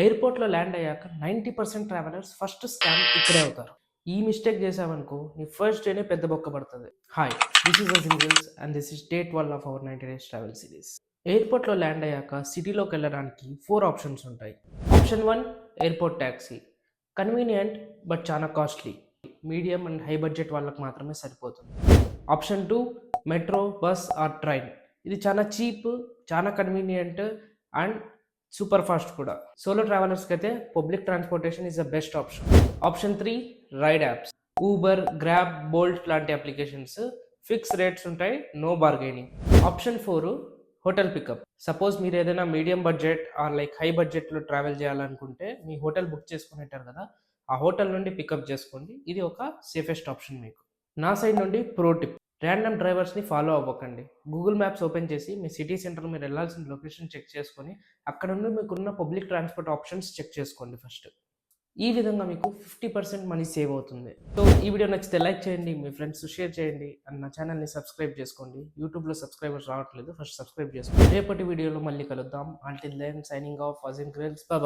ఎయిర్‌పోర్ట్‌లో ల్యాండ్ అయ్యాక 90% travellers first scam ఇక్కడే అవుతారు. ఈ మిస్టేక్ చేశావనుకో నీ ఫస్ట్ డేనే పెద్ద బొక్క పడతది. Hi, this is Azim Gills and this is day 12 of our 90 days travel series. ఎయిర్‌పోర్ట్‌లో ల్యాండ్ అయ్యాక సిటీలోకెళ్ళడానికి 4 ఆప్షన్స్ ఉంటాయి. Option 1 airport taxi. Convenient but చాలా costly. Medium and high budget వాళ్ళకి మాత్రమే సరిపోతుంది. Option 2 metro, bus or train. ఇది చాలా చీప్, చాలా కన్వీనియంట్ అండ్ సూపర్ ఫాస్ట్ కూడా. సోలో ట్రావెలర్స్కి అయితే public transportation is the best option. Option 3 ride apps. Uber, Grab, Bolt లాంటి అప్లికేషన్స్. ఫిక్స్ రేట్స్ ఉంటాయి, no bargaining. Option 4 hotel pickup. Suppose మీరు ఏదైనా medium budget or like high బడ్జెట్లో travel చేయాలనుకుంటే మీ హోటల్ బుక్ చేసుకుని ఉంటారు కదా, ఆ హోటల్ నుండి పికప్ చేసుకోండి. ఇది ఒక సేఫెస్ట్ ఆప్షన్ మీకు. నా సైడ్ నుండి ప్రో టిప్: ర్యాండమ్ డ్రైవర్స్ని ఫాలో అవ్వకండి. గూగుల్ మ్యాప్స్ ఓపెన్ చేసి మీ సిటీ సెంటర్ మీరు వెళ్ళాల్సిన లొకేషన్ చెక్ చేసుకొని అక్కడ నుండి మీకున్న పబ్లిక్ ట్రాన్స్పోర్ట్ ఆప్షన్స్ చెక్ చేసుకోండి ఫస్ట్. ఈ విధంగా మీకు 50% మనీ సేవ్ అవుతుంది. సో ఈ వీడియో నచ్చితే లైక్ చేయండి, మీ ఫ్రెండ్స్ షేర్ చేయండి అండ్ నా ఛానల్ని సబ్స్క్రైబ్ చేసుకోండి. యూట్యూబ్లో సబ్స్క్రైబర్స్ రావట్లేదు, ఫస్ట్ సబ్స్క్రైబ్ చేసుకోండి. రేపటి వీడియోలో మళ్ళీ కలుద్దాం. Until then signing off Azim Grills. Bye.